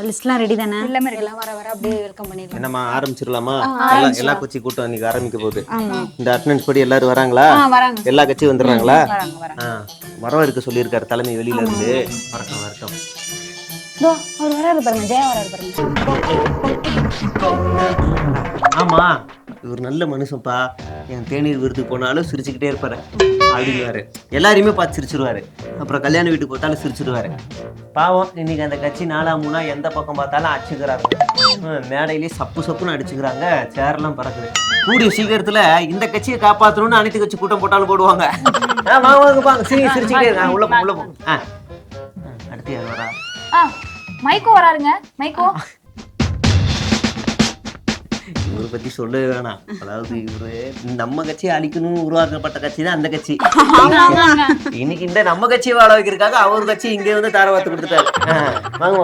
லிஸ்ட்லாம் ready தானே? எல்லாமே எல்லாம் வர வர அப்படியே வெல்கம் பண்ணிடலாம். என்னம்மா ஆரம்பிச்சிடலாமா? எல்லா கட்சி கூட்டம் இன்னைக்கு ஆரம்பிக்க போகுது. இந்த அட்டெண்டன்ஸ் படி எல்லாரும் வராங்களா? வராங்க. எல்லா கட்சியும் வந்துடுறாங்களா? வராங்க. வரவா இருக்க சொல்லியிருக்காரு தலைமை வெளியில இருந்து. வரட்டும் வரட்டும். இதோ அவர் வராரு பாருங்க, ஜெயா வராரு பாருங்க. ஆமா, இவர் நல்ல மனுஷன்ப்பா. என் தேநீர் விருதுக்கு போனாலும் சிரிச்சுக்கிட்டே இருப்பாரு அப்படிங்குவாரு. எல்லாரையுமே பார்த்து சிரிச்சிருவாரு. அப்புறம் கல்யாண வீட்டுக்கு போட்டாலும் சிரிச்சிருவாரு. பாவம், இன்னைக்கு அந்த கட்சி 4-3 எந்த பக்கம் பார்த்தாலும் அடிச்சுக்கிறாங்க. மேடையிலேயே சப்புன்னு அடிச்சுக்கிறாங்க. சேரெல்லாம் பறக்குது. கூடிய சீக்கிரத்துல இந்த கட்சியை காப்பாற்றணும்னு அனைத்து கட்சி கூட்டம் போட்டாலும் போடுவாங்க. வாங்க சிரிச்சுக்கிட்டே இருக்காங்க. உள்ள போ. அடுத்து யார் வரா? மைக்கோ வராருங்க. மைக்கோ இவரை பத்தி சொல்லவே வேணாம். அதாவது இவரு நம்ம கட்சியை அழிக்கணும்னு உருவாக்கப்பட்ட கட்சி தான் அந்த கட்சி. இன்னைக்கு இந்த நம்ம கட்சியை வாழ வைக்கிறதுக்காக அவர் கட்சி இங்க வந்து தாரவாத்து கொடுத்துட்டாரு. வாங்க.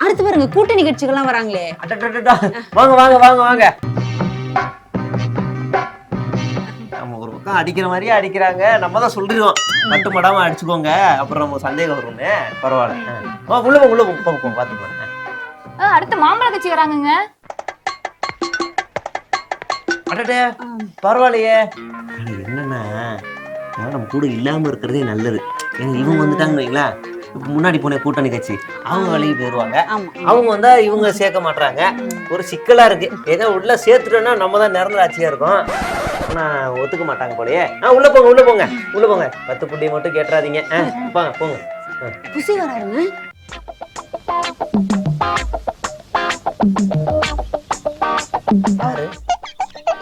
அடுத்து பாருங்க, கூட்டணி கட்சிகள்லாம் வராங்களே. வாங்க. நம்ம ஒரு பக்கம் அடிக்கிற மாதிரியே அடிக்கிறாங்க. நம்ம தான் சொல்லிடுவோம், மட்டுமடாம அடிச்சுக்கோங்க, அப்புறம் நம்ம சந்தேகம் வரும்னு. பரவாயில்ல, உள்ள போங்க பாத்துக்கோங்க. அடுத்து மாம்பழ கட்சி வராங்கங்க. அடடே, பரவாயில்லையே. என்னன்னா நம்ம கூட இல்லாம இருக்கிறதே நல்லது. ஏன்னா இவங்க வந்துட்டாங்கன்னு வைங்களா, முன்னாடி போன கூட்டணி கட்சி அவங்க வேலைக்கு போயிடுவாங்க. அவங்க வந்தா இவங்க சேர்க்க மாட்டாங்க. ஒரு சிக்கலா இருக்கு. ஏதோ உள்ள சேர்த்துட்டோம்னா நம்ம தான் நிரந்தர ஆட்சியா இருக்கும். ஆனா ஒத்துக்க மாட்டாங்க போலயே. உள்ள போங்க 10 புள்ளி மட்டும் கேட்டுறாதீங்க. போங்க. புசி வராருங்க.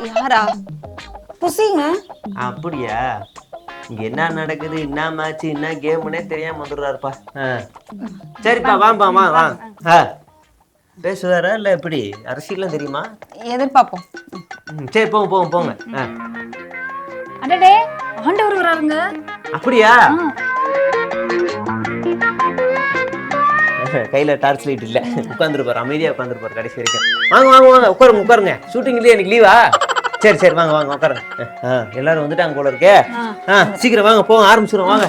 யாரா? புசிங்க. அப்படியா? இங்க என்ன நடக்குது, என்ன மேட்ச், என்ன கேம்னே தெரியாம வந்துடுறாருப்பா. சரிப்பா, வா. பேசுவாரா இல்ல எப்படி? அரசியல்லாம் தெரியுமா? எதிர்பார்ப்போம். சரி, போங்க. அடடே, ஆண்டவர் வராருங்க. அப்படியா? கையில டார்ச் லைட் இல்ல, உட்காந்துருப்பாரு, அமைதியா உட்காந்துருப்பாரு கடைசி வரைக்கும். வாங்க, உட்காருங்க. ஷூட்டிங் இல்லையா இன்னைக்கு? லீவா? சரி, வாங்க உட்காருங்க. எல்லாரும் வந்துட்டாங்க போல இருக்கே. சீக்கிரம் வாங்க, போங்க, ஆரம்பிச்சிடும். வாங்க.